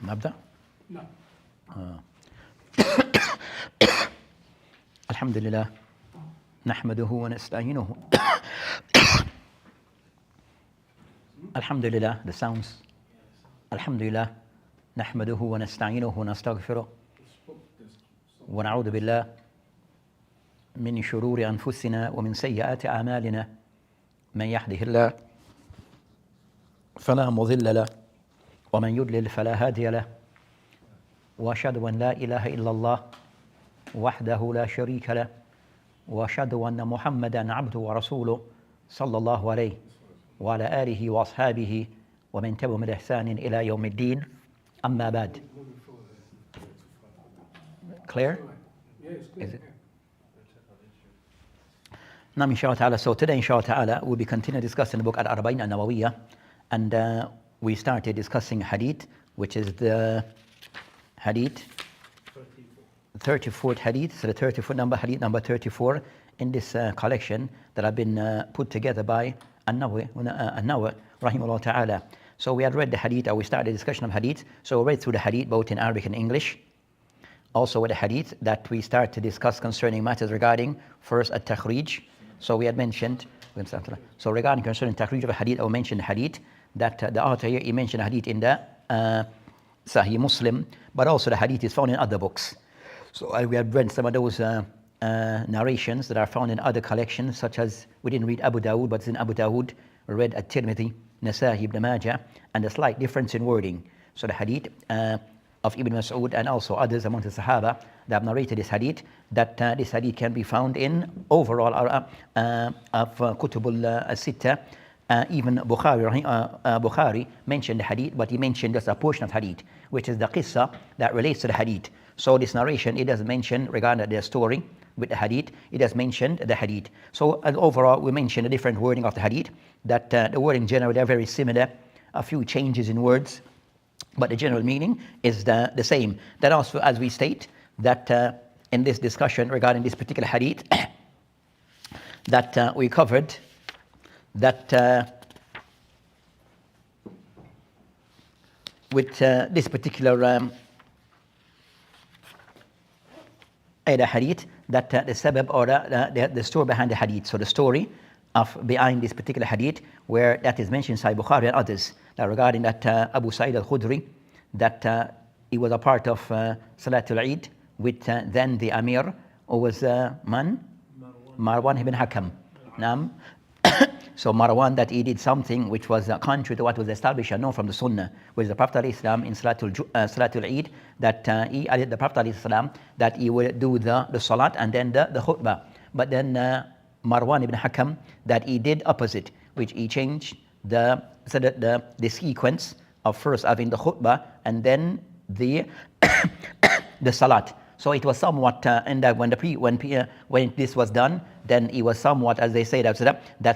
نبدأ؟ نعم. الحمد لله نحمده ونستعينه. الحمد لله, the sounds. الحمد لله نحمده ونستعينه ونستغفره ونعوذ بالله من شرور أنفسنا ومن سيئات أعمالنا. من يهده الله فلا مضل له ومن يضلل فلا هادي له، وأشهد أن لا إله إلا الله وحده لا شريك له، وأشهد أن محمدا عبده ورسوله صلى الله عليه وعلى آله وأصحابه ومن تبعهم بإحسان إلى يوم الدين. أما بعد. Clear? Is it? Now, inshallah ta'ala, so today, inshallah ta'ala, we'll be continuing discussing the book Al-Arba'in Al-Nawawiyah, and we started discussing Hadith, which is the Hadith 34th Hadith, so the 34th number, Hadith number 34 in this collection that have been put together by An-Nawawi, rahimahullah ta'ala. So we had read the Hadith, or we started the discussion of Hadith, so we read through the Hadith both in Arabic and English. Also with the Hadith that we start to discuss concerning matters regarding first at-takhrij. So we had mentioned, so regarding concerning takhrij of a Hadith, I mentioned the Hadith that the author here, he mentioned Hadith in the Sahih Muslim, but also the Hadith is found in other books. So we have read some of those narrations that are found in other collections, such as, we didn't read Abu Dawood, but it's in Abu Dawood. We read At-Tirmidhi, Nasa'i, Ibn Majah, and a slight difference in wording. So the Hadith of Ibn Mas'ud and also others among the Sahaba that have narrated this Hadith, that this Hadith can be found in overall of Kutub al-Sitta. Even Bukhari mentioned the Hadith, but he mentioned just a portion of Hadith, which is the Qissa that relates to the Hadith. So this narration, it doesn't mention regarding the story with the Hadith, it does mention the Hadith. So overall, we mentioned the different wording of the Hadith, that the wording generally are very similar, a few changes in words, but the general meaning is the same. That also, as we state, that in this discussion regarding this particular Hadith, that we covered, that with this particular Hadith, that the sabab or the story behind the Hadith. So the story behind this particular Hadith, where that is mentioned in Sahih Bukhari and others, that regarding that Abu Sa'id al-Khudri, that he was a part of Salatul Eid with then the Amir, who was Marwan ibn Hakam. So Marwan, that he did something which was contrary to what was established and known from the Sunnah, which the Prophet ﷺ in Salatul Eid, that he added the Prophet ﷺ that he would do the Salat and then the khutbah. But then Marwan ibn Hakam, that he did opposite, which he changed the sequence of first having the khutbah and then the Salat. So it was somewhat, and when this was done, then it was somewhat, as they say, that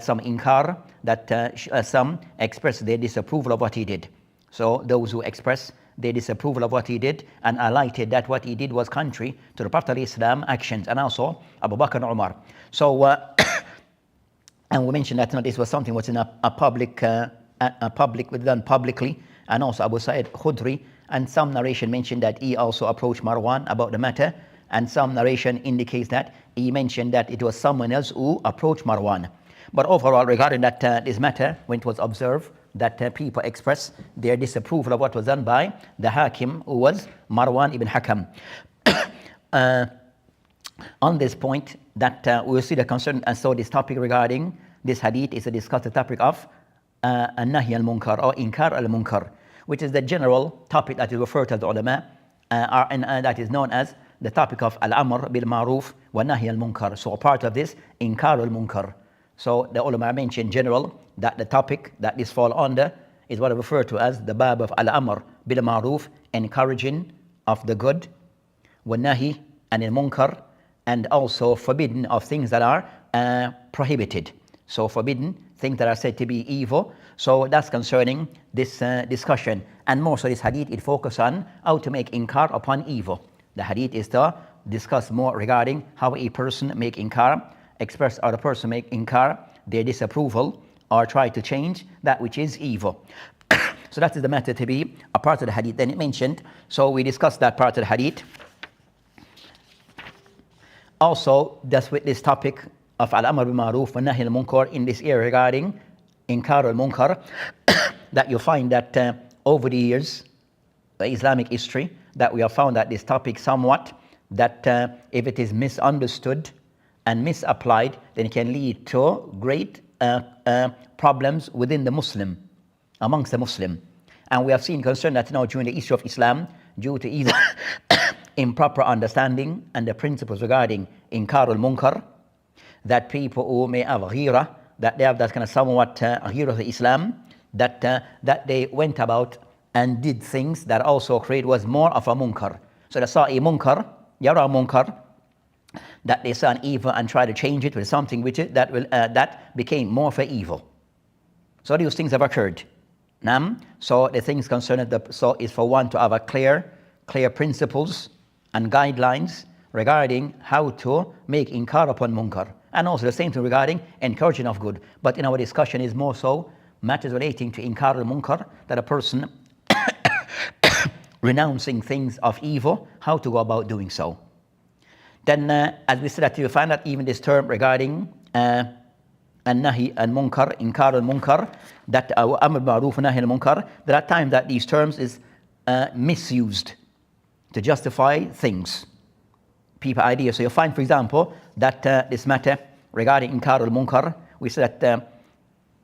some inkar, that some expressed their disapproval of what he did. So those who expressed their disapproval of what he did and highlighted that what he did was contrary to the Prophet ﷺ actions, and also Abu Bakr and Omar. So, and we mentioned that this was something was in a public, done publicly, and also Abu Sa'id Khudri. And some narration mentioned that he also approached Marwan about the matter, and some narration indicates that he mentioned that it was someone else who approached Marwan. But overall, regarding that this matter, when it was observed that people expressed their disapproval of what was done by the Hakim, who was Marwan ibn Hakam. On this point, that we will see the concern, and so this topic regarding this hadith is to discuss the topic of an-nahy al-munkar, or inkar al-munkar, which is the general topic that is referred to as the ulama, and that is known as the topic of al-amr bil-ma'ruf wa nahy al-munkar. So a part of this, inkar al-munkar. So the ulama mentioned in general that the topic that this fall under is what is referred to as the bab of al-amr bil-ma'ruf, encouraging of the good, wa nahy and al-munkar, and also forbidden of things that are prohibited. So forbidden things that are said to be evil. So that's concerning this discussion. And more so this hadith, it focuses on how to make inkar upon evil. The hadith is to discuss more regarding how a person make inkar, express or the person make inkar, their disapproval, or try to change that which is evil. So that is the matter to be a part of the hadith. Then it mentioned, so we discussed that part of the hadith. Also, that's with this topic of al-amr bil ma'ruf wa nahy al-munkar in this area regarding inkar al-munkar, that you find that over the years, the Islamic history, that we have found that this topic somewhat, that if it is misunderstood and misapplied, then it can lead to great problems within the Muslim, amongst the Muslim. And we have seen concern that during the history of Islam, due to either improper understanding and the principles regarding inkar al-munkar, that people who may have ghira, that they have that kind of somewhat ghira to Islam, that they went about and did things that also was more of a munkar. So they saw a munkar, yara munkar, that they saw an evil and tried to change it with something which that became more of an evil. So these things have occurred. So the things concerned so is for one to have a clear principles and guidelines regarding how to make inkar upon munkar, and also the same thing regarding encouraging of good. But in our discussion is more so matters relating to inkar al-munkar, that a person renouncing things of evil, how to go about doing so. Then as we said, that you find that even this term regarding an-nahi al-munkar, inkar al-munkar, that amr ma'ruf nahi al-munkar, there are times that these terms is misused to justify things, people ideas. So you find, for example, that this matter regarding inkar al-munkar, we said that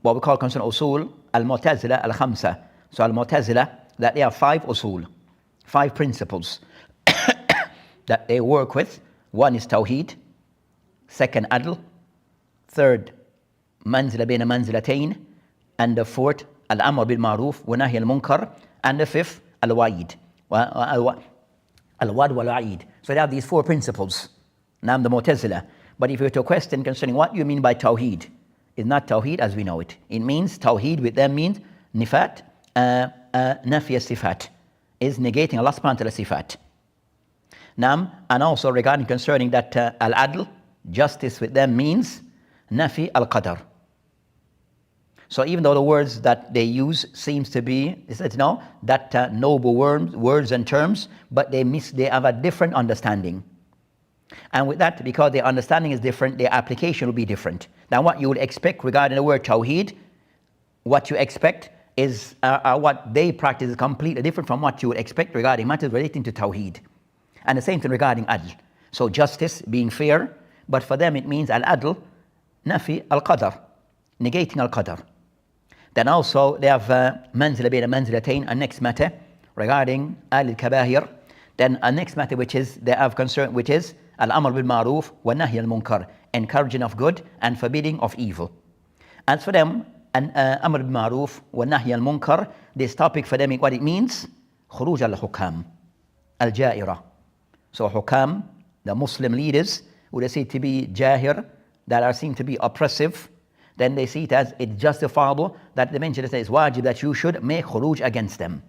what we call concern usul al-mu'tazila al-khamsa. So al-mu'tazila, that they have 5 usul, 5 principles that they work with. One is tawheed, second adl, third manzila bayna manzilatayn, and the fourth al-amr bil ma'ruf wa nahy al-munkar, and the fifth al-wa'id. Al-wad wal-wa'id. So they have these 4 principles. Now the Mu'tazila. But if you were to question concerning what you mean by tawheed, it's not tawheed as we know it. It means tawheed with them means nifat, nafiya sifat, is negating Allah subhanahu wa ta'ala sifat. And also regarding concerning that al-adl, justice with them means nafi al-qadar. So even though the words that they use seems to be, that noble words and terms, but they have a different understanding. And with that, because their understanding is different, their application will be different. Now what you would expect regarding the word tawheed, what you expect is what they practice is completely different from what you would expect regarding matters relating to tawheed. And the same thing regarding adl. So justice being fair, but for them it means al-adl, nafi al-qadar, negating al-qadar. Then also they have manzila bayna manzilatayn, a next matter regarding al-kabahir. Then a next matter which is they have concern, which is al-amr bil ma'ruf wa nahy al-munkar, encouraging of good and forbidding of evil. As for them, amr bil ma'ruf wa nahy al-munkar, this topic for them, what it means, khuruj al-hukam, al-ja'ira. So hukam, the Muslim leaders, who they see to be jahir, that are seen to be oppressive, then they see it as it's justifiable that they mention it as wajib, that you should make khuruj against them.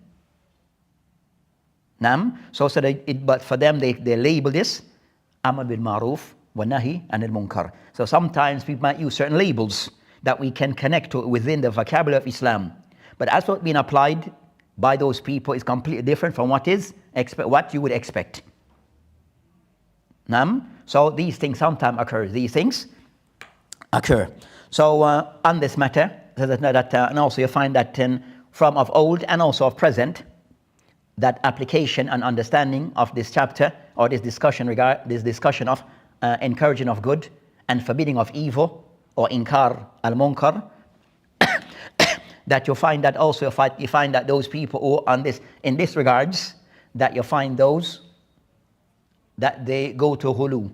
But for them they label this amr bil ma'ruf wa nahi anil munkar. So sometimes people might use certain labels that we can connect to within the vocabulary of Islam. But as what's being applied by those people is completely different from what you would expect. So these things sometimes occur. So on this matter, and also you find that from of old and also of present, that application and understanding of this chapter or this discussion of encouraging of good and forbidding of evil, or inkar al-munkar, that you find that also you find that those people who in this regards, that you find those that they go to hulu,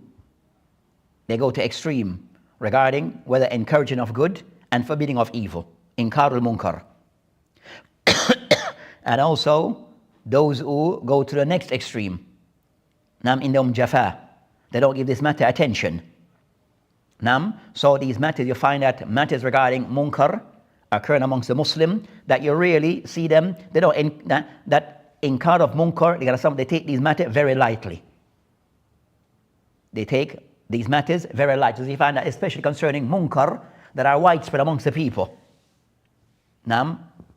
they go to extreme regarding whether encouraging of good and forbidding of evil, inkar al-munkar. And also those who go to the next extreme, in the jafa, they don't give this matter attention. So these matters, you find that matters regarding munkar occurring amongst the Muslim, that you really see them, they don't that inkar of munkar, they take these matters very lightly. They take these matters very lightly. So you find that especially concerning munkar that are widespread amongst the people.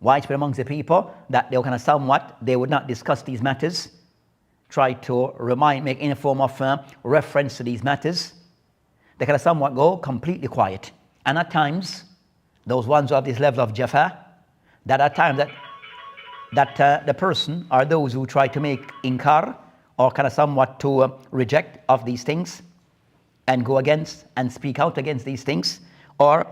widespread amongst the people, that they were kind of somewhat, they would not discuss these matters, try to make any form of reference to these matters. They kind of somewhat go completely quiet. And at times, those ones who have this level of jafa, that at times that the person or those who try to make inkar or kind of somewhat to reject of these things and go against and speak out against these things or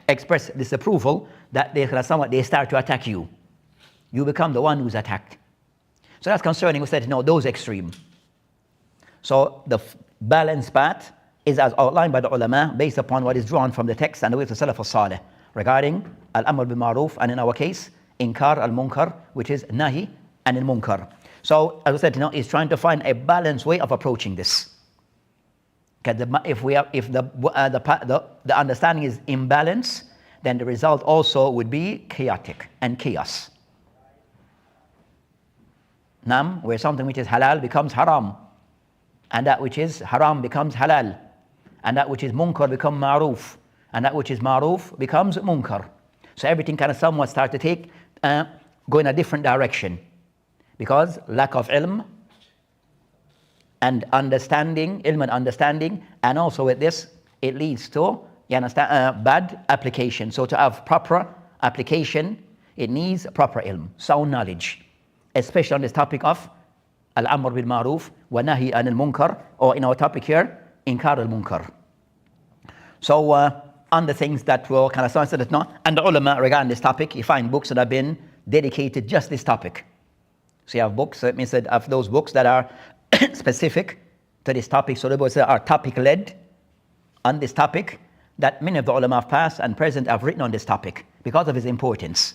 express disapproval, that they kind of somewhat they start to attack you. You become the one who's attacked. So that's concerning. We said no, those extreme. So the balanced path is as outlined by the ulama based upon what is drawn from the text and the way of the Salaf al-Salih regarding al-amr bil ma'ruf, and in our case inkar al-munkar, which is nahi and al-munkar. So as I said, is trying to find a balanced way of approaching this. If the understanding is imbalance, then the result also would be chaotic and chaos. Where something which is halal becomes haram, and that which is haram becomes halal, and that which is munkar becomes ma'ruf, and that which is ma'ruf becomes munkar. So everything kind of somewhat starts to go in a different direction, because lack of ilm and understanding, and also with this, it leads to, bad application. So to have proper application, it needs proper ilm, sound knowledge, especially on this topic of al-amr bil ma'ruf wa nahi anil munkar, or in our topic here, inkar al-munkar. So on the things that will kind of sound that no, and the ulama regarding this topic, you find books that have been dedicated just this topic. So you have books, it means that of those books that are specific to this topic, so the books that are topic led on this topic, that many of the ulama of past and present have written on this topic because of its importance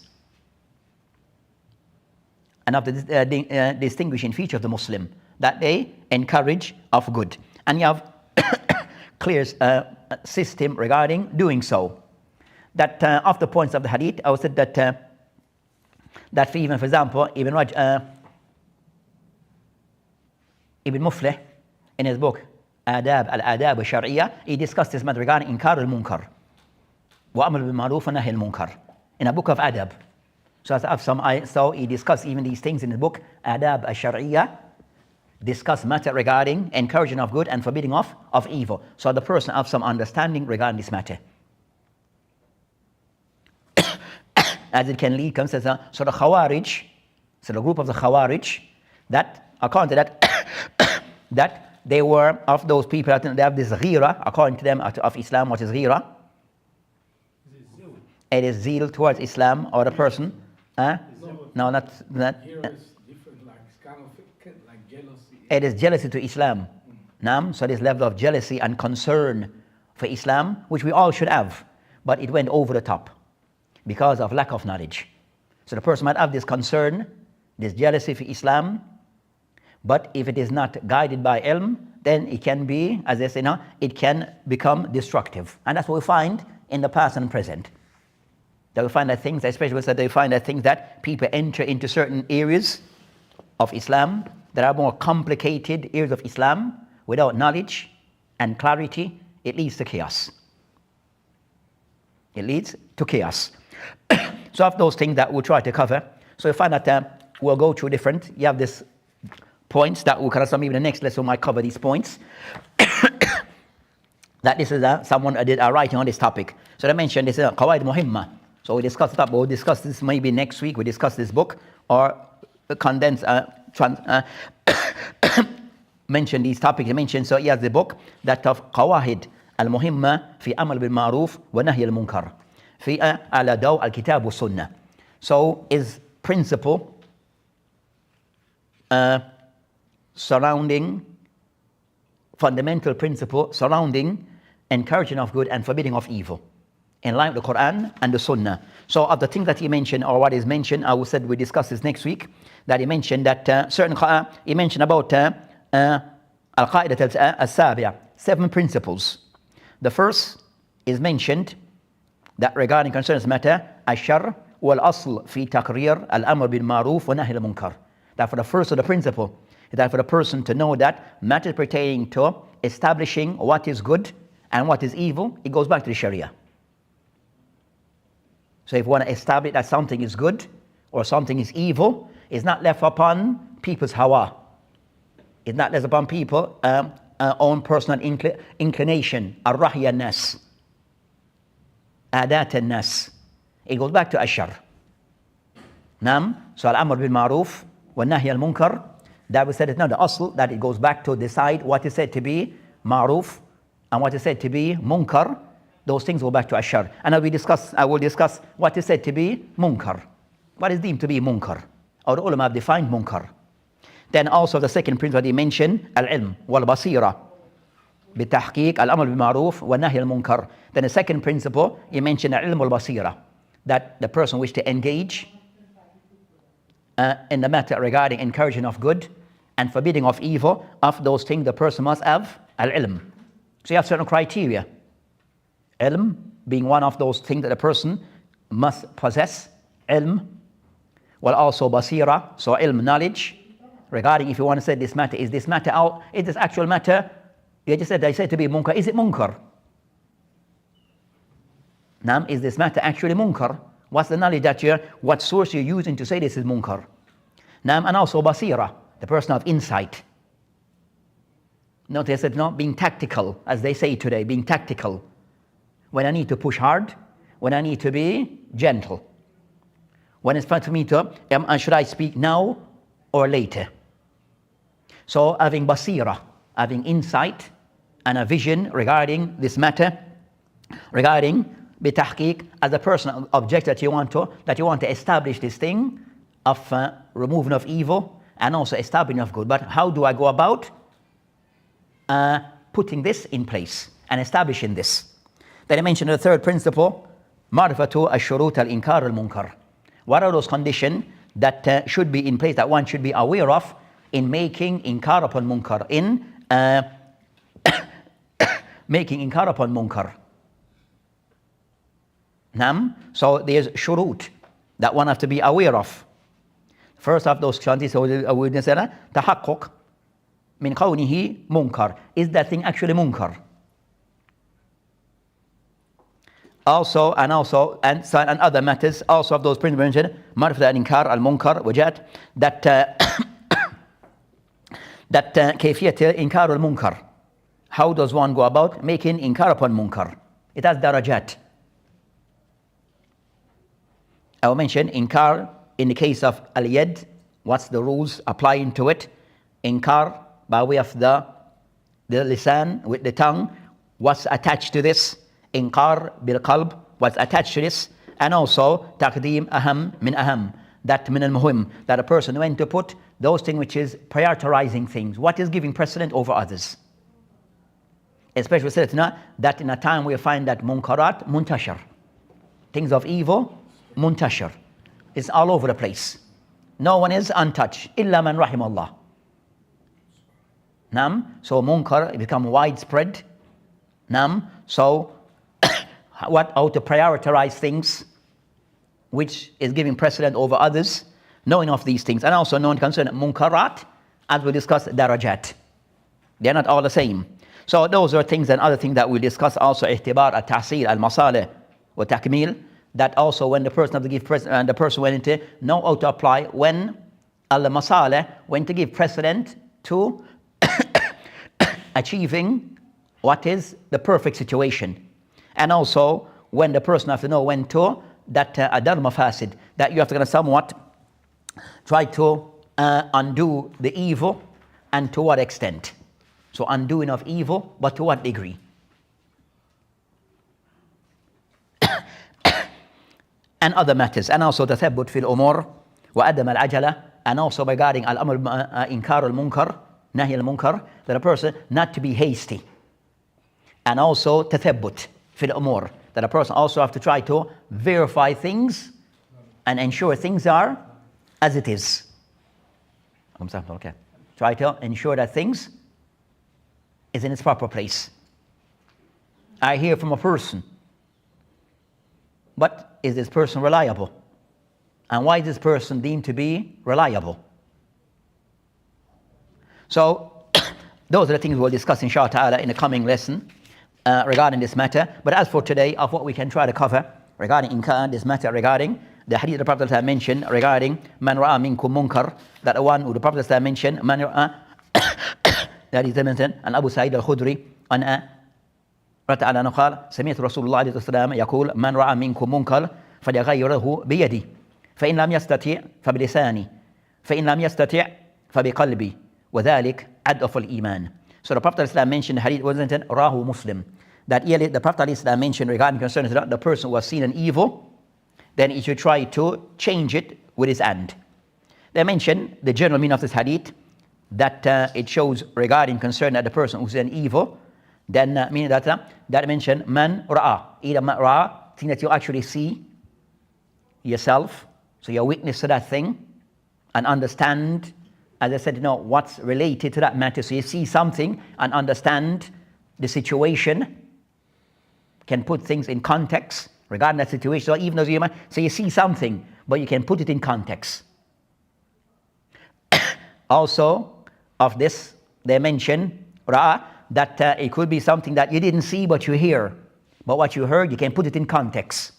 and of the distinguishing feature of the Muslim, that they encourage of good. And you have clear system regarding doing so. That of the points of the hadith, I would say that for even, for example, Ibn Muflih, in his book Al-Adab al-Shar'iyya, he discussed this matter regarding inkar al-munkar wa amr bil ma'ruf wa nahy al-munkar in a book of adab. So he discussed even these things in the book Adab al-Shar'iyya, discuss matter regarding encouraging of good and forbidding of evil. So the person have some understanding regarding this matter. As it can lead, comes as a sort of Khawarij, so the group of the Khawarij, that according to that, that they were of those people that they have this ghira, according to them, of Islam. What is ghira? It is zeal towards Islam or the person. No, not. Ghira is different, like it's kind of like jealousy. It is jealousy to Islam. So this level of jealousy and concern for Islam, which we all should have, but it went over the top because of lack of knowledge. So the person might have this concern, this jealousy for Islam, but if it is not guided by ilm, then it can be, as they say now, it can become destructive. And that's what we find in the past and present. That we find that things, especially that they find that things that people enter into certain areas of Islam that are more complicated areas of Islam without knowledge and clarity, it leads to chaos. It leads to chaos. So of those things that we'll try to cover, so you find that we'll go through different, you have this points that we'll kind of, maybe the next lesson might cover these points. That this is someone did a writing on this topic. So they mentioned this is Qawaid Muhimma. So we discussed that, but we'll discuss this maybe next week. We discuss this book or condense, mention these topics. He mentioned, so he has the book that of Qawaid al-Muhimma fi amal bil ma'ruf wa nahy al-munkar fi ala daw al-kitab wa sunnah. So is principle surrounding, fundamental principle surrounding encouraging of good and forbidding of evil in line with the Quran and the Sunnah. So of the things that he mentioned, or what is mentioned, I said we discuss this next week, that he mentioned that he mentioned about Al-Qa'idat al-Sabi'a, 7 principles. The first is mentioned that regarding concerns matter, Ashar wal-asl fi taqrir al-amr bil ma'ruf wa nahy al-munkar. That for the first of the principle, is that for the person to know that matters pertaining to establishing what is good and what is evil, it goes back to the Sharia. So if you want to establish that something is good or something is evil, it's not left upon people's hawa. It's not left upon people's own personal inclination. Ar-rahy an-nas. Adat an-nas. It goes back to ashar. Nam. So al-amr bil ma'ruf wa nahy al-munkar. That we said it's not the asl, that it goes back to decide what is said to be ma'ruf and what is said to be munkar. Those things go back to ashar. And I will discuss what is said to be munkar. What is deemed to be munkar? Or the ulama have defined munkar. Then also the second principle he mentioned, al-ilm wal-basira. Bitahqiq al-amr bil-ma'ruf wa nahy al-munkar. Then the second principle, he mentioned al-ilm wal-basira. That the person wishes to engage in the matter regarding encouraging of good and forbidding of evil. Of those things, the person must have al-ilm. So you have certain criteria. Ilm being one of those things that a person must possess. Ilm. Well, also basira, so ilm, knowledge. Regarding if you want to say this matter, is this matter out? Is this actual matter? You just said, they say to be munkar. Is it munkar? Now, is this matter actually munkar? What's the knowledge that what source you're using to say this is munkar? Now, and also basira, the person of insight. Notice that not being tactical, as they say today, being tactical. When I need to push hard, when I need to be gentle. When it's time for me to, should I speak now or later? So having basira, having insight and a vision regarding this matter, regarding bitahqiq, as a personal object that you want to establish this thing of removing of evil and also establishing of good. But how do I go about putting this in place and establishing this? Then I mentioned the third principle, marifatu ash-shurut al-inkar al-munkar. What are those conditions that should be in place, that one should be aware of in making inkar upon munkar, in making inkar upon munkar? So there's shurut that one have to be aware of. First of those conditions, tahaqquq min qawnihi munkar. Is that thing actually munkar? Also, and other matters, also of those principles mentioned, marifat al-inkar al-munkar, wajat, that kayfiyat inkar al-munkar. How does one go about making inkar upon munkar? It has darajat. I will mention inkar in the case of al-yad, what's the rules applying to it? Inkar by way of the lisan, with the tongue, what's attached to this? Inkar bil qalb, what's attached to this? And also taqdeem aham min aham, that min al-muhim, that a person went to put those things which is prioritizing things. What is giving precedent over others? Especially that in a time we find that munkarat muntashar, things of evil muntashar, it's all over the place. No one is untouched, illa man rahim Allah. So munkar become widespread. So how to prioritize things which is giving precedent over others, knowing of these things, and also knowing concerning munkarat, as we discussed, darajat. They're not all the same. So those are things and other things that we discuss also, ihtibar al-tahsil al-masalih wa takmil, that also when the person have to give precedent, and the person went into know how to apply when al-masalih, when to give precedent to achieving what is the perfect situation. And also when the person have to know when to, that adar mafasid, that you have to somewhat try to undo the evil, and to what extent. So undoing of evil, but to what degree? And other matters. And also tathabbut fil umur wa adam al-ajala, and also regarding al-amr inkar al-munkar, nahy al-munkar, that a person not to be hasty. And also tathabbut fil umur, that a person also have to try to verify things and ensure things are as it is. Okay. Try to ensure that things is in its proper place. I hear from a person, but is this person reliable? And why is this person deemed to be reliable? So those are the things we'll discuss inshallah ta'ala in the coming lesson regarding this matter. But as for today, of what we can try to cover regarding inkar, this matter regarding the hadith the Prophet mentioned regarding man ra'a minkum munkar, that the one who the Prophet mentioned, man ra'a, that is mentioned, and Abu Sa'id al-Khudri, and تعالى أنه قال سمعت رسول الله عليه الصلاة والسلام يقول من رأى منكم منكر فليغيره بيده فإن لم يستطع فبلسانه فإن لم يستطع فبقلبه وذلك أضعف الإيمان. So the Prophet ﷺ mentioned the hadith, wasn't it? Rahu Muslim. That yearly the Prophet ﷺ mentioned regarding concerning the person who has seen an evil, then he should try to change it with his hand. They mentioned the general meaning of this hadith, that it shows regarding concern that the person who's an evil, then meaning that mention man ra'a, either man ra'a, thing that you actually see yourself, so you're witness to that thing and understand, as I said, what's related to that matter. So you see something and understand the situation, can put things in context regarding that situation. So even though you see something, but you can put it in context. Also, of this, they mention ra'a, that it could be something that you didn't see but you hear, but what you heard you can put it in context.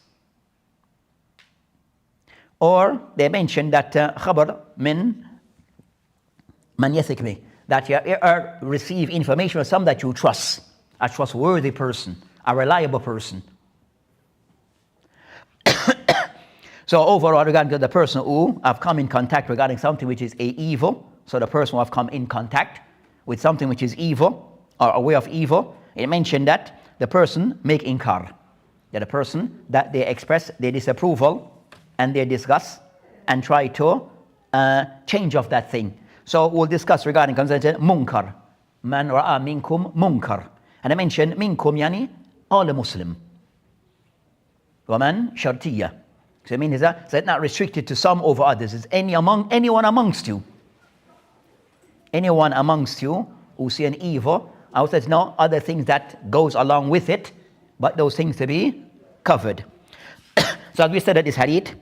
Or they mention that khabar min man yathik bih, that you receive information from some that you trust, a trustworthy person, a reliable person. So overall, regarding the person who have come in contact regarding something which is a evil, so the person who have come in contact with something which is evil, or a way of evil, it mentioned that the person make inkar, that the person that they express their disapproval and their disgust and try to change of that thing. So we'll discuss regarding munkar, man ra'a minkum munkar, and I mentioned minkum yani all the Muslim, waman shartiyya. So it means that it's not restricted to some over others. It's anyone amongst you. Anyone amongst you who see an evil, I would say no other things that goes along with it, but those things to be covered. So as we said at this hadith,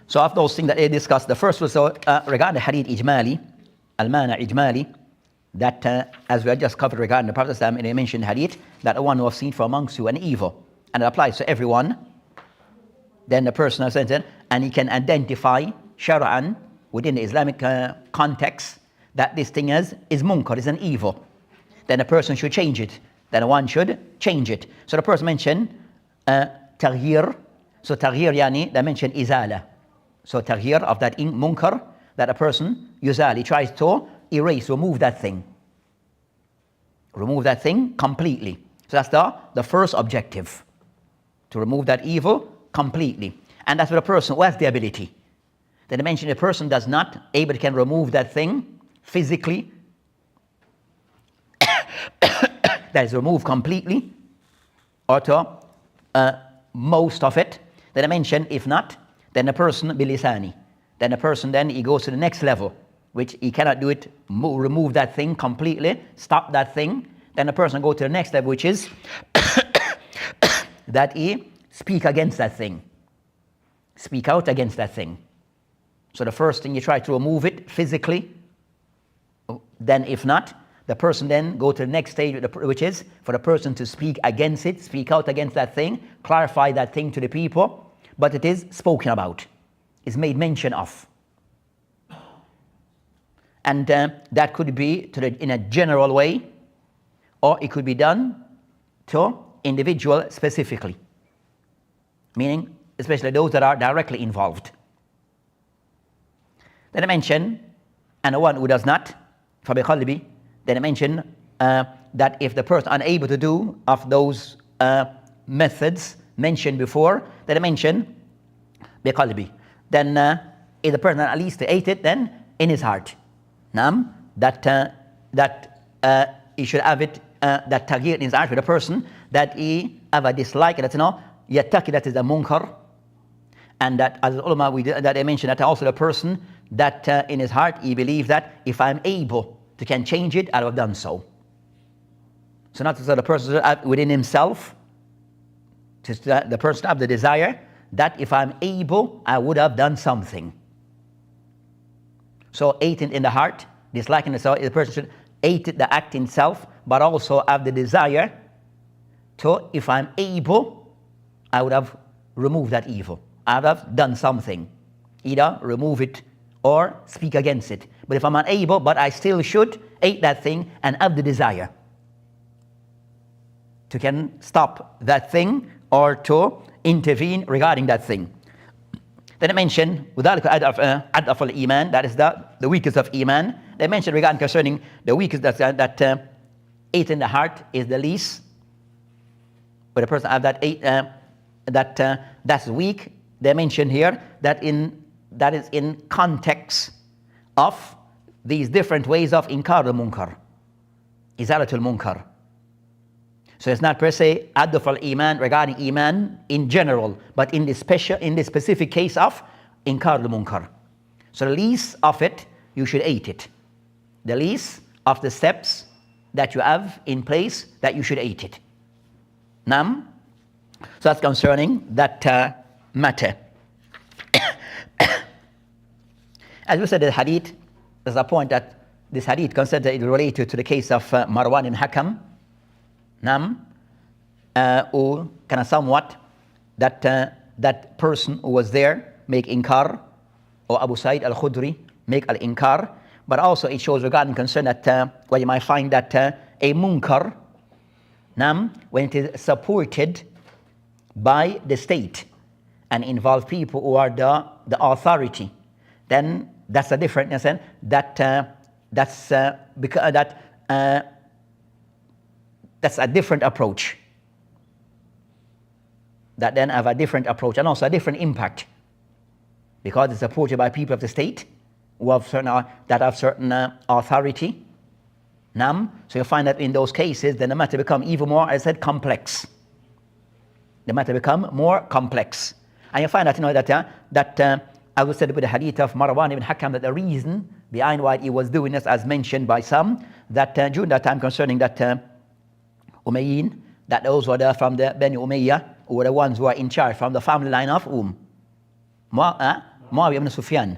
so of those things that they discussed, the first was regarding the hadith ijmali, al-mana ijmali, that as we had just covered regarding the Prophet ﷺ, and they mentioned hadith, that the one who have seen from amongst you an evil, and it applies to everyone, then the person has said, and he can identify shara'an within the Islamic context that this thing is munkar, is an evil, then the person should change it, then one should change it. So the person mentioned taghyir, so taghyir yani, they mentioned izala, so taghyir of that munkar, that a person yuzali tries to erase, remove that thing completely. So that's the first objective, to remove that evil completely. And that's for a person who has the ability. Then I mentioned a person does not able can remove that thing physically, that is removed completely, or to most of it. Then I mentioned if not, then the person bilisani, then the person then he goes to the next level, which he cannot do it, remove that thing completely, stop that thing. Then the person go to the next level, which is that he speak against that thing, speak out against that thing. So the first thing you try to remove it physically, then if not, the person then go to the next stage, which is for the person to speak against it, speak out against that thing, clarify that thing to the people, but it is spoken about, is made mention of. And that could be in a general way, or it could be done to individual specifically, meaning especially those that are directly involved. Then I mention, and the one who does not, فَبِقَلْبِ, then I mention that if the person unable to do of those methods mentioned before, then I mention بِقَلْبِ, then if the person at least to ate it, then in his heart. That he should have it, that taghyir in his heart with a person, that he have a dislike, that yattaki, that is a munkar, and that as ulama that I mentioned, that also the person that in his heart he believes that if I'm able to can change it, I'll have done so. So not so the person within himself, the person have the desire that if I'm able, I would have done something. So hating in the heart, disliking the person should hate the act in itself, but also have the desire to, if I'm able, I would have removed that evil. I would have done something. Either remove it or speak against it. But if I'm unable, but I still should hate that thing and have the desire to can stop that thing or to intervene regarding that thing. Then I mentioned وذلك أضعف الإيمان, that is the weakest of Iman. They mentioned regarding concerning the weakest that hate in the heart is the least. But a person have that hate that's weak. They mentioned here that is in context of these different ways of inkar al-munkar, izalatul munkar. So it's not per se adaf al-iman regarding iman in general, but in the specific case of inkar al-munkar. So the least of it, you should hate it. The least of the steps that you have in place, that you should hate it. Nam. So that's concerning that matter. As we said, the hadith, there's a point that this hadith considered it related to the case of Marwan and Hakam. Nam, who kind of somewhat that person who was there make inkar, or Abu Sa'id al-Khudri make al-inkar, but also it shows regarding concern that where you might find that a munkar, nam, when it is supported by the state and involve people who are the authority, then that's a different sense. That's a different approach. That then have a different approach and also a different impact, because it's supported by people of the state who have certain authority. Nam. So you find that in those cases, then the matter become even more, as I said, complex. The matter become more complex, and you find that I would say with the hadith of Marwan ibn Hakam that the reason behind why he was doing this, as mentioned by some, that during that time concerning that Umayyin, that those were there from the Bani Umayyah, who were the ones who were in charge from the family line of Muawiyah ibn Sufyan.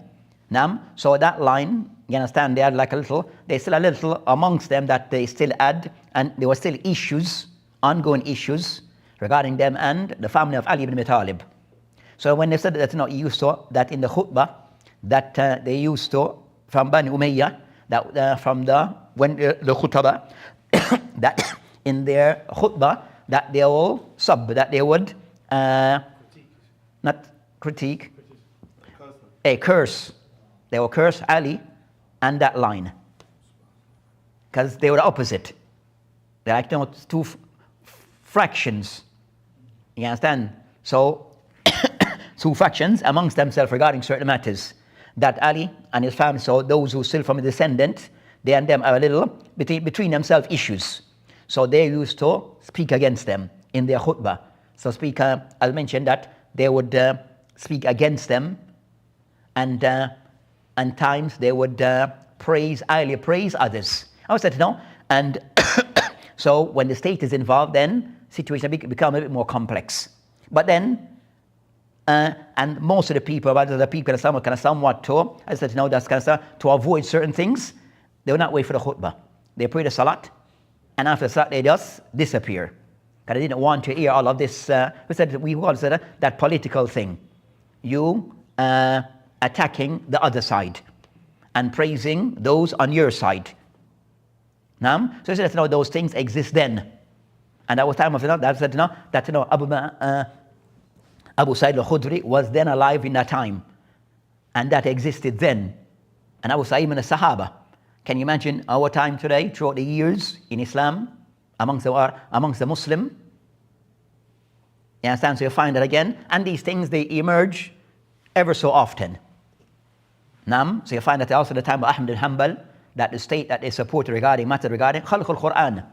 So that line, you understand, they had like there's still a little amongst them that they still had, and there were still issues, ongoing issues regarding them and the family of Ali ibn Abi Talib. So when they said that, you used to, that in the khutbah, that they used to, from Bani Umayyah, that from the khutbah, that in their khutbah, that they all that they would not critique, a curse. They will curse Ali and that line, because they were opposite. They're like two fractions. You understand? So two factions amongst themselves regarding certain matters. That Ali and his family, so those who still from a descendant, they and them have a little between themselves issues. So they used to speak against them in their khutbah. So I'll mention that they would speak against them, and times they would highly praise others. I said and so when the state is involved, then situation become a bit more complex. But then and most of the people, whether the people are somewhat to, I said that's kind of to avoid certain things, they will not wait for the khutbah. They pray the salat, and after salat they just disappear, because they didn't want to hear all of this. We call it that political thing. You attacking the other side and praising those on your side. So he said those things exist then, and that was time of that Abu Sa'id al-Khudri was then alive in that time, and that existed then. And Abu Sa'id ibn Sahaba. Can you imagine our time today, throughout the years in Islam, amongst the Muslim? You understand? So you find that again, and these things, they emerge ever so often. So you find that also the time of Ahmad bin Hanbal, that the state that they supported regarding Khalq al-Quran.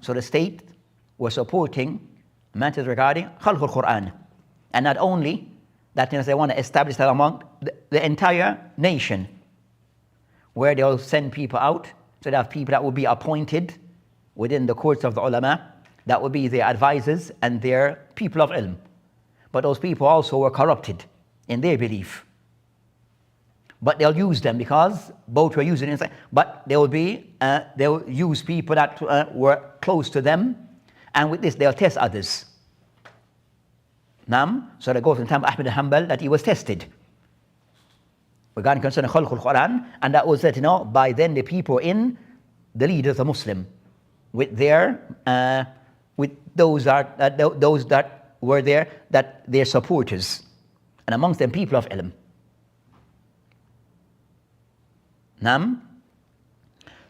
So the state was supporting matters regarding Khalq al-Quran. And not only that, they want to establish that among the entire nation, where they'll send people out, so they have people that will be appointed within the courts of the ulama, that will be their advisors and their people of ilm. but those people also were corrupted in their belief. But they'll use them because both were using it. But they'll use people that were close to them, and with this they'll test others. So that goes in the time of Ahmad Hanbal that he was tested regarding concerning Khalqul Quran, and that was that by then the people in the leaders of Muslim with their with those that were there, that their supporters, and amongst them people of ilm.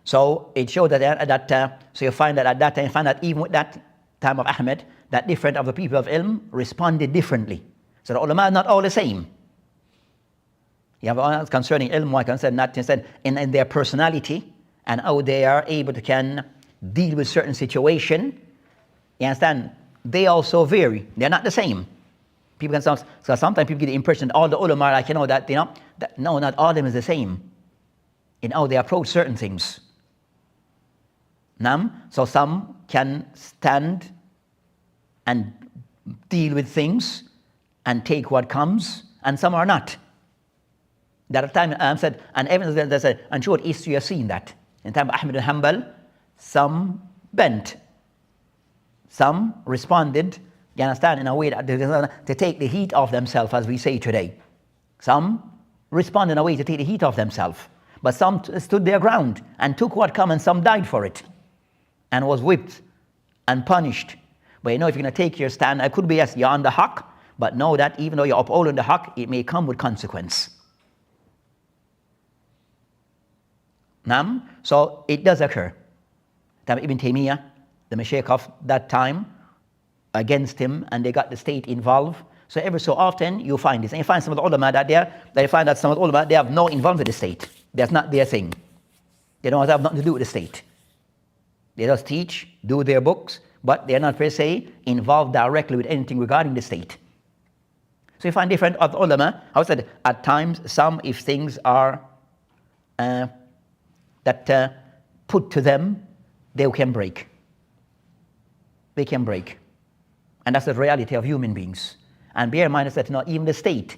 So it showed that so you find that at that time, you find that even with that time of Ahmed, that different of the people of ilm responded differently. So the ulama are not all the same. You have concerning ilm, I can say not in their personality and how they are able to can deal with certain situation. You understand? They also vary. They're not the same. People can so sometimes people get the impression that all the ulama are like that no, not all of them is the same in how they approach certain things. So some can stand and deal with things and take what comes, and some are not. That at the time said, and evidence that said, and short history has seen that. In the time of Ahmad Hanbal, some bent, some responded, you understand, in a way that to take the heat off themselves, as we say today. Some responded in a way to take the heat off themselves. But some stood their ground and took what come, and some died for it and was whipped and punished. But if you're going to take your stand, it could be yes, you're on the haqq, but know that even though you're upholding the haqq, it may come with consequence. So it does occur. Ibn Taymiyyah, the Mashaykh of that time, against him, and they got the state involved. So every so often you find this. And you find some of the ulama they find that some of the ulama, they have no involvement with the state. That's not their thing. They don't have nothing to do with the state. They just teach, do their books, but they're not per se involved directly with anything regarding the state. So you find different of the ulama. I said at times, some if things are put to them, they can break. They can break. And that's the reality of human beings. And bear in mind that not even the state,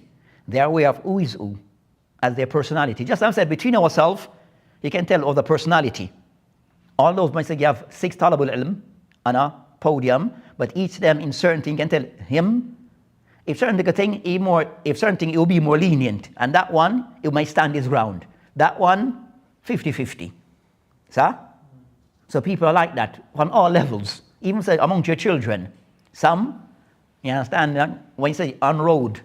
their way of who is who, as their personality. Just as I said, between ourselves, you can tell of the personality. All those might say you have 6 talabul ilm on a podium, but each of them in certain thing can tell him, if certain thing it will be more lenient, and that one, it might stand his ground. That one, 50-50. So people are like that on all levels, even say among your children. Some, you understand, when you say on road,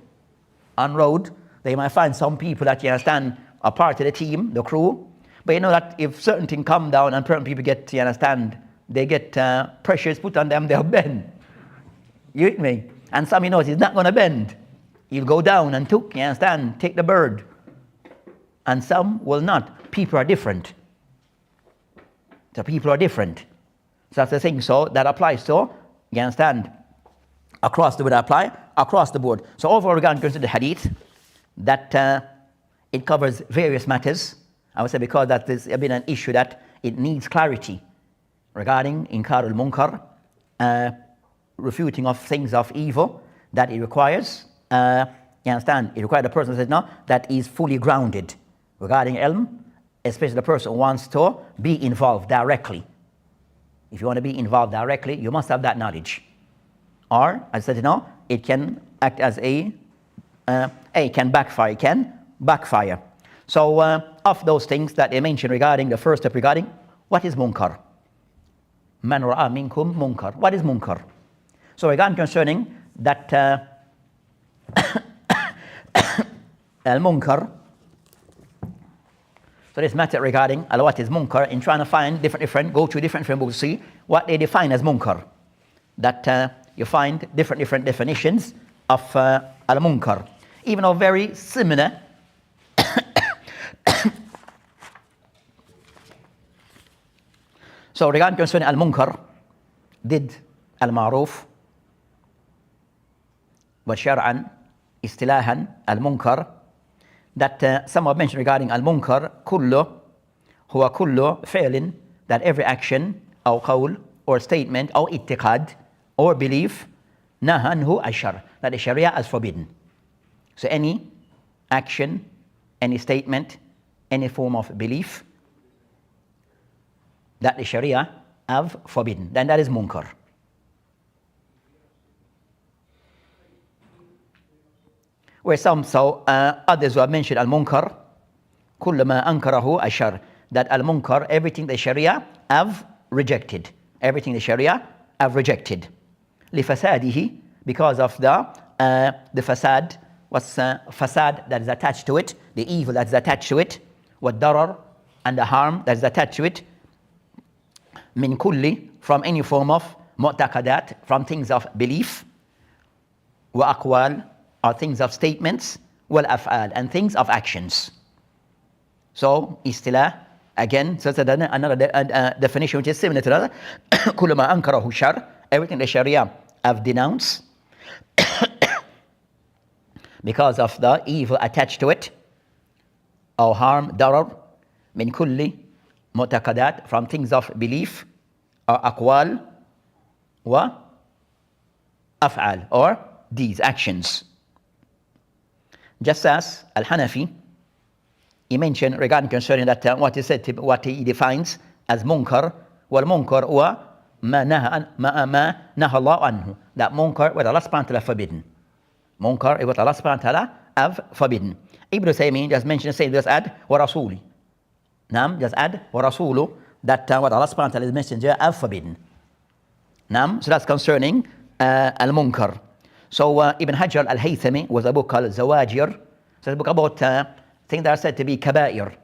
they might find some people that you understand are part of the team, the crew, but you know that if certain things come down and certain people get, you understand, they get pressures put on them, they'll bend. You with me? And some, he's not going to bend. He'll go down and take the bird. And some will not. People are different. So people are different. So that's the thing. So that applies to, you understand, across the board. So overall, we're going to consider the hadith, that it covers various matters. I would say because that there's been an issue that it needs clarity regarding inkar al-munkar, refuting of things of evil, that it requires, you understand, it requires the person that is fully grounded regarding ilm, especially the person who wants to be involved directly. If you want to be involved directly, you must have that knowledge. Or, as I said, it can act as it can backfire. So, of those things that they mentioned regarding the first step regarding what is munkar. Man ra'a minkum munkar. What is munkar? So, regarding concerning that al-munkar. So this matter regarding what is munkar, in trying to find different, go to different books to see what they define as munkar. That you find different definitions of al-munkar, even though very similar. So regarding concerning al-munkar, did al-ma'ruf, wa shar'an, istilahan, al-munkar, that some have mentioned regarding al-munkar, kullu, huwa kullu fi'lin, that every action, or qawl, or statement, or ittiqad, or belief, nahanhu ashar, that the Sharia has forbidden. So any action, any statement, any form of belief that the Sharia have forbidden, then that is munkar. Where others who have mentioned al-munkar, kullu ma ankarahu ashar, that al-munkar, everything the Sharia have rejected. Everything the Sharia have rejected. لِفَسَادِهِ, because of the fasad, what's fasad that is attached to it, the evil that is attached to it, وَالضَّرَرْ, and the harm that is attached to it, min kulli, from any form of mu'taqadat, from things of belief, wa aqwal, or things of statements, wal af'al, and things of actions. So istilah, again, so it's another definition which is similar to that. Kullu ma ankarahu shar, everything the Sharia have denounced because of the evil attached to it, or harm, darar, min kulli mu'taqadat, from things of belief, or aqwal, wa af'al, or these actions. Just as Al-Hanafi, he mentioned regarding concerning that what he said, what he defines as munkar, wal munkar wa ma naha Allah anhu, that munkar what Allah subhanahu wa ta'ala forbidden. Munkar is what Allah subhanahu wa ta'ala have forbidden. Ibn Taymiyyah just mentioned, say, just add wa rasuli. Nam, just add wa rasulu, that what Allah subhanahu wa ta'ala, his messenger, have forbidden. Nam, so that's concerning al-munkar. So Ibn Hajar al-Haythami was a book called Zawajir. So it's a book about things that are said to be kaba'ir.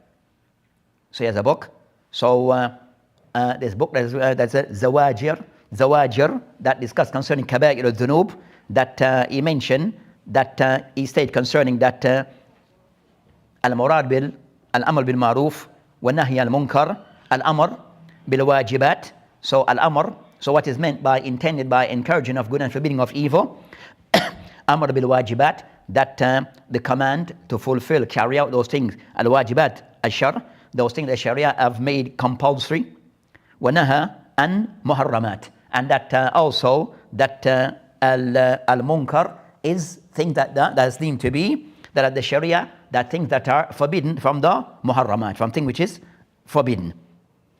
So he has a book. So this book that's a Zawajir, that discuss concerning kaba'ir al-dhunub, that he mentioned, that he stated concerning that al-murad bil al-amr bil ma'ruf wa nahy al-munkar, al-amr bil wajibat. So al-amr, so what is meant by, intended by encouraging of good and forbidding of evil, amr bil wajibat, that the command to fulfill, carry out those things, al wajibat ashar, those things that Sharia have made compulsory, wa naha an muharramat, and that also that al munkar is things that is deemed to be, that are the Sharia, that things that are forbidden from the muharramat, from thing which is forbidden.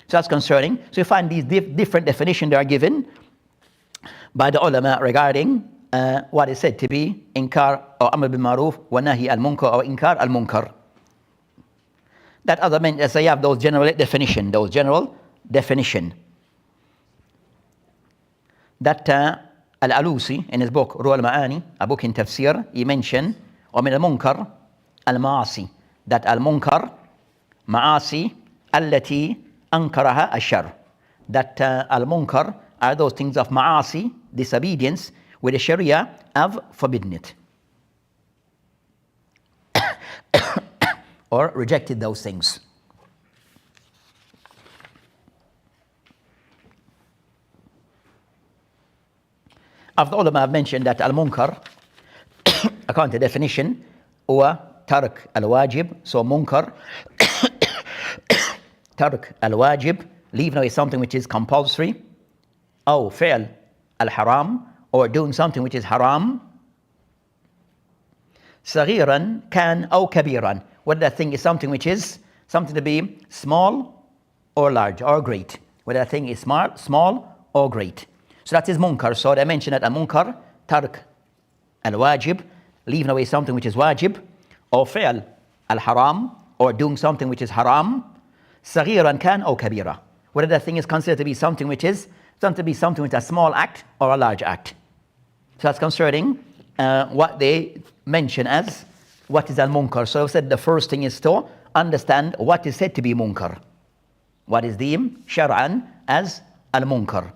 So that's concerning. So you find these different definitions that are given by the ulama regarding what is said to be inkar or amr bil ma'ruf wa nahi al munkar or inkar al munkar. That other means, as I have those general definition, that al-Alusi in his book Ruh al-Ma'ani, a book in tafsir, he mentioned ومن المنكر المعاصي, that al-munkar ma'asi allati ankaraha ashar, that al-munkar are those things of ma'asi, disobedience, where the Sharia have forbidden it or rejected those things. Of the ulama have mentioned that al-munkar, according to the definition, huwa tark al-wajib, so munkar, tark al-wajib, leaving away something which is compulsory, or fi'l al-haram, or doing something which is haram, saghiran kan aw kabiran, whether that thing is something which is something to be small or large or great, whether that thing is small or great. So that is munkar. So they mentioned that a munkar, tark al-wajib, leaving away something which is wajib, or fi'l al-haram, or doing something which is haram, saghiran kan aw kabira, whether that thing is considered to be something which is something with a small act or a large act. So that's concerning what they mention as what is al-munkar. So I said the first thing is to understand what is said to be munkar, what is deemed shar'an as al-munkar.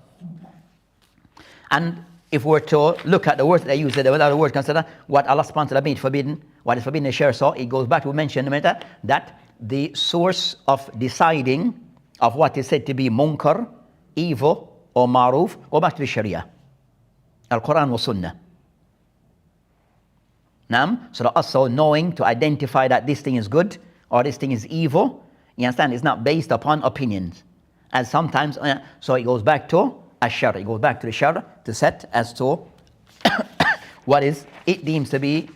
And if we're to look at the words that they use, without the word consider what Allah subhanahu wa ta'ala made forbidden, what is forbidden in Sharia, so it goes back to, we mentioned a minute, that the source of deciding of what is said to be munkar, evil, or ma'ruf, go back to the Sharia, Al-Quran wa Sunnah. So also knowing to identify that this thing is good or this thing is evil, you understand, it's not based upon opinions. And sometimes, so it goes back to Ash-Shar, it goes back to the Shar to set as to what is it deems to be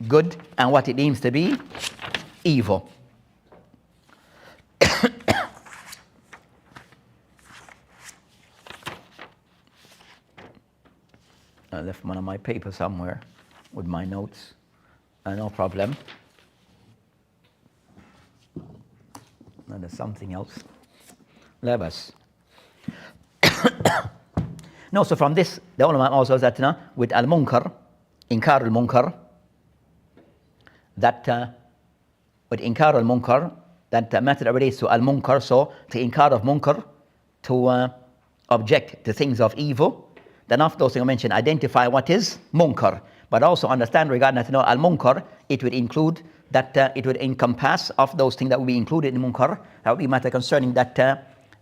good and what it deems to be evil. I left one of my papers somewhere with my notes. No problem. No, there's something else. Labas. No, so from this, the ulama also said, with al-munkar, inkar al-munkar, that with inkar al-munkar, that method relates to al-munkar, so to inkar of munkar, to object to things of evil. Then after those things I mentioned, identify what is munkar, but also understand regarding that, al-munkar, it would include that it would encompass of those things that will be included in munkar. That would be matter concerning that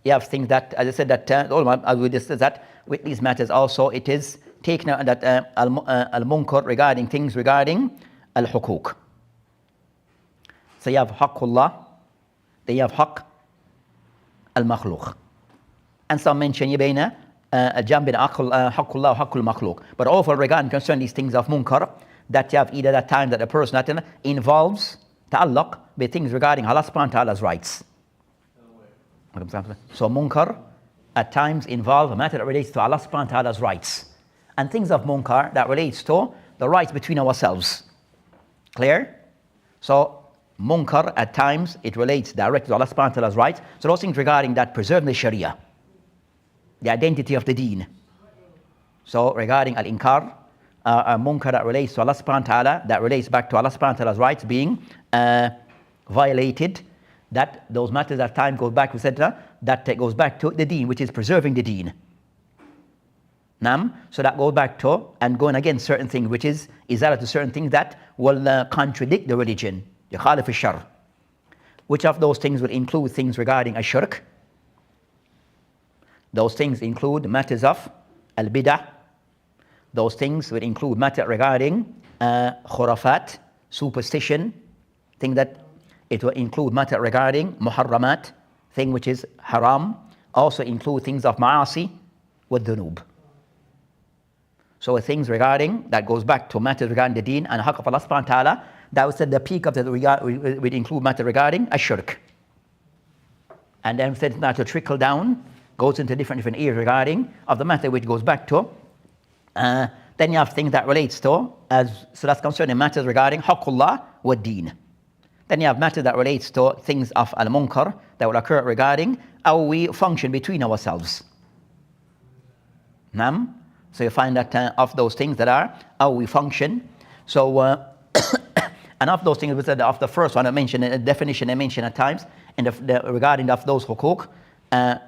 you have things that, as I said, that as we discussed that with these matters also, it is taken that al-munkar regarding things regarding al-hukuk. So you have haqqullah, then you have haqq al-makhluq. And some mention يبين الجنب بين حق الله وحق المخلوق. But overall regarding concerning these things of munkar, that you have either that time that a person that involves ta'alluq with things regarding Allah subhanahu wa ta'ala's rights. So munkar at times involve a matter that relates to Allah subhanahu wa ta'ala's rights. And things of munkar that relates to the rights between ourselves. Clear? So munkar at times it relates directly to Allah subhanahu wa ta'ala's rights. So those things regarding that preserve the sharia, the identity of the deen. So regarding al-inkar, a munkar that relates to Allah subhanahu wa ta'ala, that relates back to Allah subhanahu wa ta'ala's rights being violated, that those matters at time goes back, we said that goes back to the deen, which is preserving the deen. So that goes back to and going against certain things, which is izala to certain things that will contradict the religion, yukhalif al-shar. Which of those things will include things regarding ash-shirk? Those things include matters of al-bid'ah. Those things will include matter regarding khurafat, superstition, thing that it will include matter regarding muharramat, thing which is haram, also include things of ma'asi with dhunub. So things regarding, that goes back to matters regarding the deen and haqq of Allah subhanahu wa ta'ala, that was at the peak of the regard, would include matter regarding ash-shirk. And then said now to trickle down, goes into different areas regarding of the matter which goes back to then you have things that relates to, so that's concerning matters regarding haqqullah wa deen. Then you have matters that relates to things of al-munkar that will occur regarding how we function between ourselves. So you find that of those things that are how we function. So and of those things, we said of the first one I mentioned, a definition I mentioned at times, and regarding of those hukuk,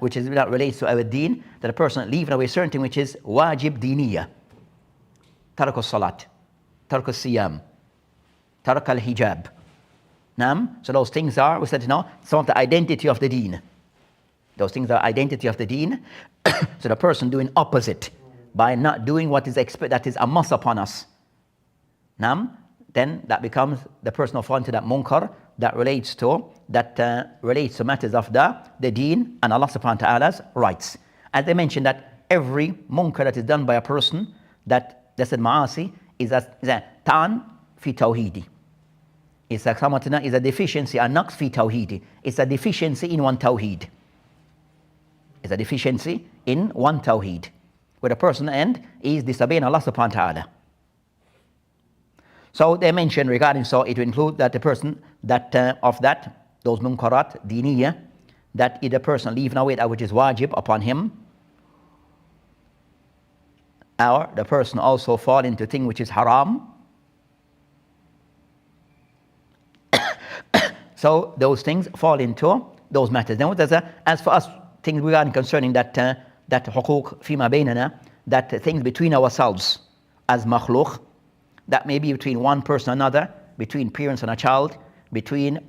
which is that relates to our deen, that a person leaving away certain thing which is wajib diniya, tarak al-salat, tarak al-siyam, tarak al-hijab. So those things are, we said, some of the identity of the deen. Those things are identity of the deen. So the person doing opposite by not doing what is that is a must upon us. Then that becomes the person fall into that munkar that relates to matters of the deen and Allah subhanahu wa ta'ala's rights. As they mentioned that every munkar that is done by a person that said ma'asi is a ta'an fi tawhidi. It's a deficiency, a naqs fi tawhidi. It's a deficiency in one tawheed. It's a deficiency in one tawheed, where the person is disobeying Allah subhanahu wa ta'ala. So they mentioned regarding, so it will include that the person that those munkarat diniya, that if the person leaving away that which is wajib upon him, or the person also fall into thing which is haram. So those things fall into those matters. Then as for us, things regarding concerning that hukuk fima baynana, that things between ourselves as makhluk, that may be between one person and another, between parents and a child, between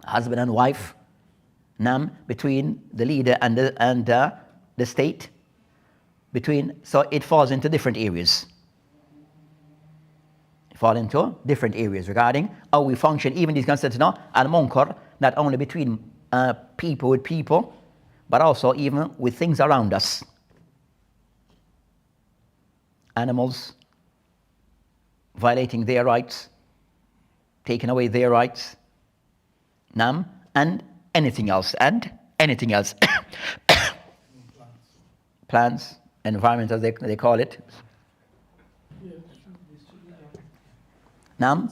husband and wife, between the leader and the state, so it falls into different areas. Fall into different areas regarding how we function, even these concepts al-munkar, not only between people with people, but also even with things around us. animals, violating their rights, taking away their rights, nam, and anything else, plants, environment as they call it. Nam.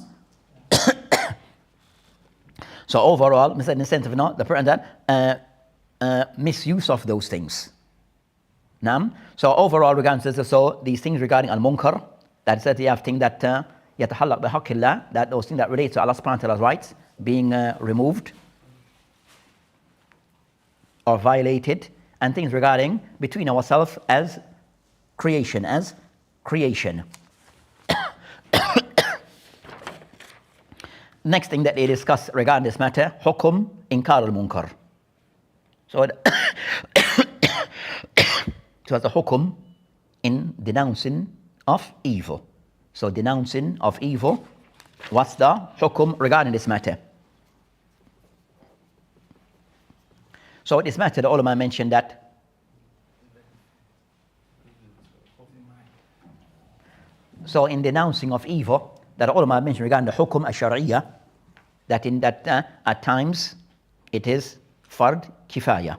So overall, in the sense of not the misuse of those things. Nam. So overall, regarding so these things regarding al-munkar, that is that you have things that yatahallaq bihaqqillah, that those things that relate to Allah subhanahu wa ta'ala's rights being removed or violated, and things regarding between ourselves as creation. Next thing that they discuss regarding this matter, hukum inkar al-munkar. So so the hukum in denouncing of evil. So denouncing of evil, what's the hukum regarding this matter? So this matter, the ulama mentioned that so in denouncing of evil, that the ulama mentioned regarding the hukum al-shar'iyya, that in that at times it is fard kifaya.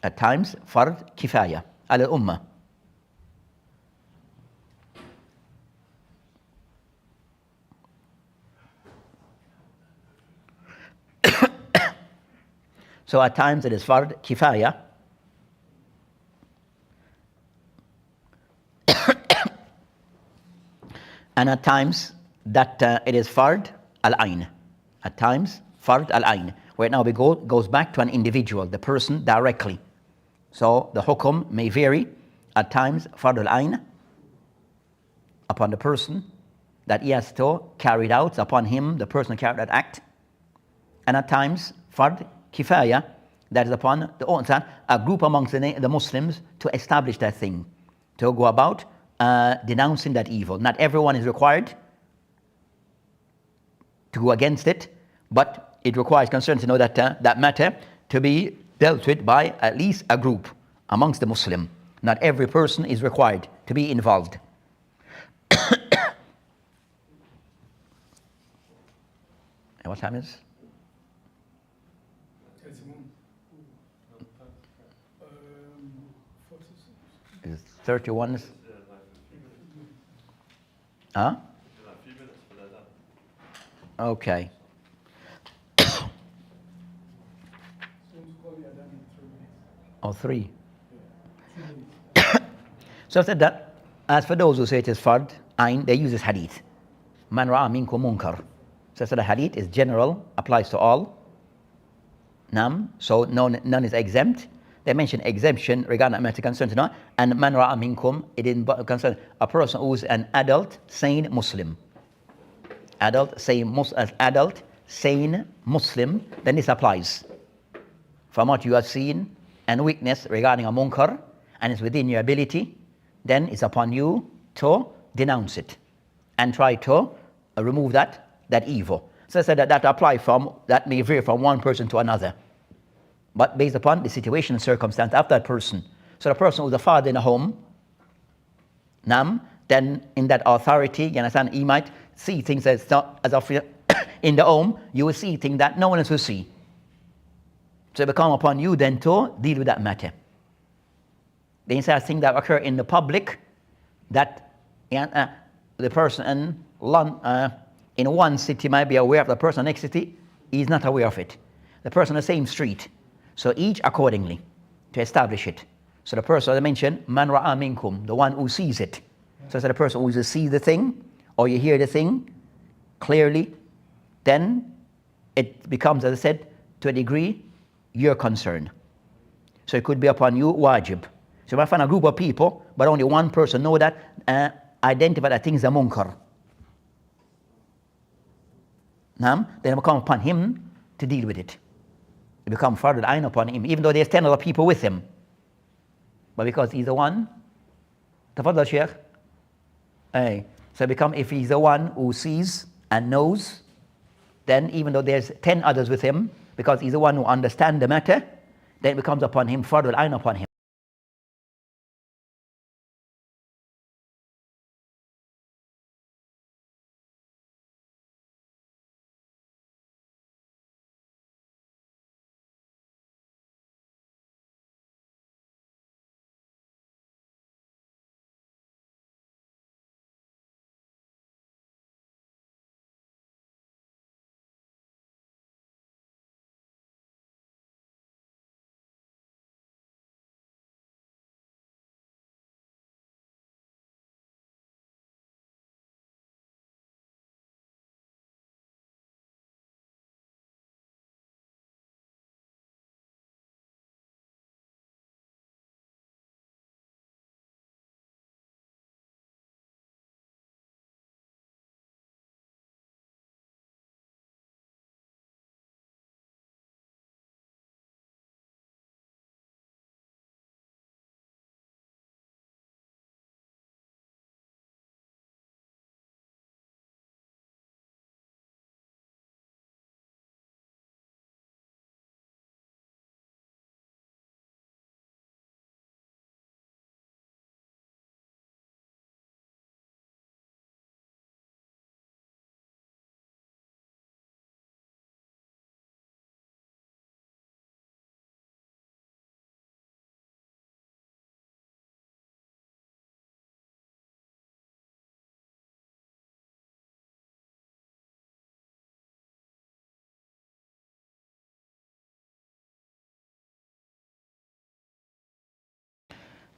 At times fard kifaya ala ummah. So at times it is fard kifaya. And at times that it is fard al-ain. At times fard al-ain, where now we goes back to an individual, the person directly. So the hukum may vary. At times fard al-ain upon the person that he has to carry it out, upon him, the person who carried that act. And at times fard kifaya, that is upon a group amongst the Muslims to establish that thing, to go about denouncing that evil. Not everyone is required to go against it, but it requires concern to know that that matter to be dealt with by at least a group amongst the Muslim. Not every person is required to be involved. And what time is? 31. Huh? Okay. Or 3. So I said that, as for those who say it is fard, ain, they use this hadith. Man ra'a minkum munkar. So I said the hadith is general, applies to all. Nam, so none is exempt. They mention exemption regarding that matter concerned to not, and man ra'a minkum, it didn't concern a person who is an adult, sane Muslim. Adult, sane Muslim, then this applies. From what you have seen and witnessed regarding a munkar, and it's within your ability, then it's upon you to denounce it and try to remove that evil. So I said that that may vary from one person to another, but based upon the situation and circumstance of that person. So the person who's a father in a home, then in that authority, you understand, he might see things that's not as of in the home, you will see things that no one else will see. So it becomes upon you then to deal with that matter. The inside things that occur in the public, that the person in one city might be aware of, the person next city is not aware of it. The person in the same street. So each accordingly to establish it. So the person, as I mentioned, man ra'a minkum, the one who sees it. So it's the person who sees the thing or you hear the thing clearly, then it becomes, as I said, to a degree, your concern. So it could be upon you wajib. So if I find a group of people, but only one person know that, identify that thing is a munkar, then it becomes upon him to deal with it. It becomes fardul ayn upon him, even though there's 10 other people with him. But because he's the one, tafaddal Shaykh. So it becomes, if he's the one who sees and knows, then even though there's 10 others with him, because he's the one who understands the matter, then it becomes upon him, fardul ayn upon him.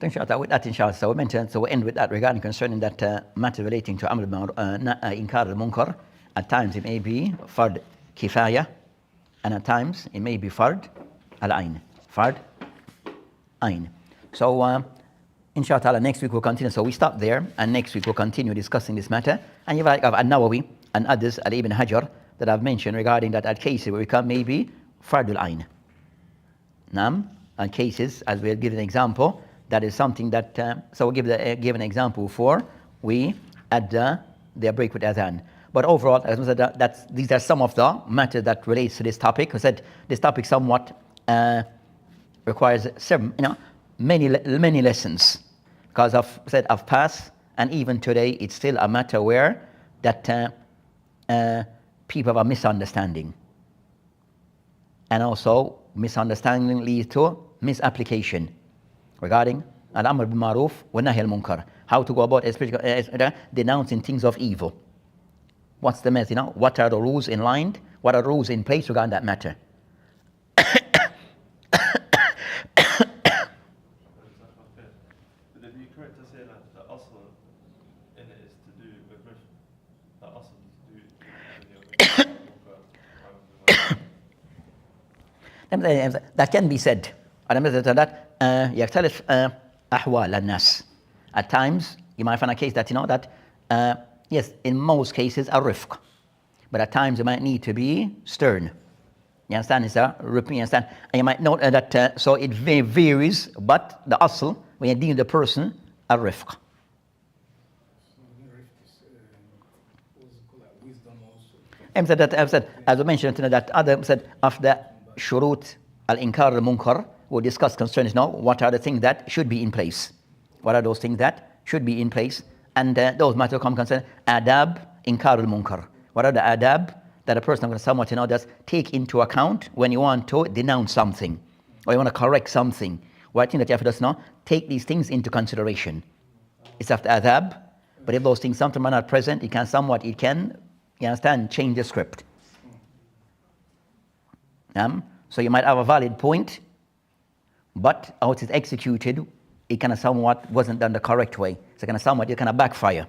Inshallah, with that, inshallah, so we mentioned, so we end with that regarding concerning that matter relating to Amr Inkar al-Munkar. At times it may be Fard Kifaya, and at times it may be Fard al-Ain. Fard Ain. So, inshallah, next week we'll continue. So we stop there, and next week we'll continue discussing this matter. And you have Al-Nawawi and others, Al-Ibn Hajar, that I've mentioned regarding that cases where we come maybe Fard al-Ain. Nam, and cases, as we'll give an example, that is something that, so we'll give an example for, we add their break with Adhan. But overall, as I said, these are some of the matters that relates to this topic. I said this topic somewhat requires many lessons, because of past, and even today it's still a matter where that people have a misunderstanding. And also misunderstanding leads to misapplication regarding al-amr bil ma'ruf wa nahy al-munkar. How to go about denouncing things of evil. What's the method? What are the rules in line? What are the rules in place regarding that matter? Would it be correct to say that the asl in it is to do with the asl to do that can be said. يختلف أحوال الناس. At times you might find a case that yes, in most cases a rifq, but at times you might need to be stern. You understand? It's a ripping. You understand? And you might note that so it varies, but the asl when you deal with the person a rifq. As I mentioned, that other said of the shurut al-inkar al-munkar, we'll discuss concerns now. What are the things that should be in place? What are those things that should be in place? And those matters come concern adab inkar al-munkar. What are the adab that a person somewhat does take into account when you want to denounce something or you want to correct something? What thing that you have to do now? Take these things into consideration. It's after adab, but if those things sometimes are not present, it can, you understand, change the script. So you might have a valid point, but how it is executed, it kind of somewhat wasn't done the correct way. So kind of somewhat it kind of backfire.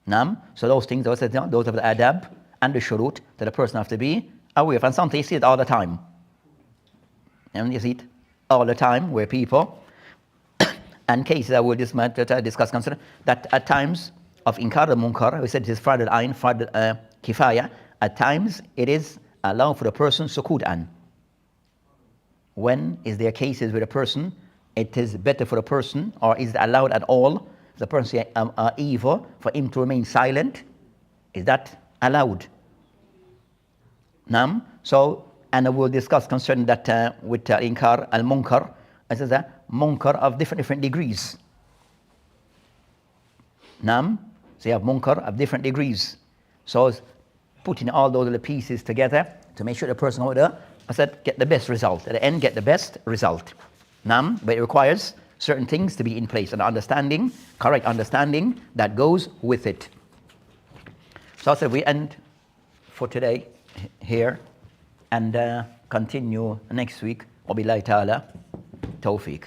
So those things, those are the adab and the shurut that a person has to be aware of. And sometimes you see it all the time. And you see it all the time where people, and cases I will discuss consider that at times of inkar al-munkar, we said it is fard al-ain, fard kifaya. At times it is allowed for the person sukut an. When is there cases where the person, it is better for the person, or is it allowed at all, the person evil, for him to remain silent? Is that allowed? So, and we'll discuss concerning that with inkar al-munkar, as is a munkar of different degrees. So you have munkar of different degrees. So putting all those little pieces together to make sure the person get the best result. At the end, get the best result. But it requires certain things to be in place, and understanding, correct understanding that goes with it. So I said we end for today here and continue next week. Wabillahi ta'ala tawfiq.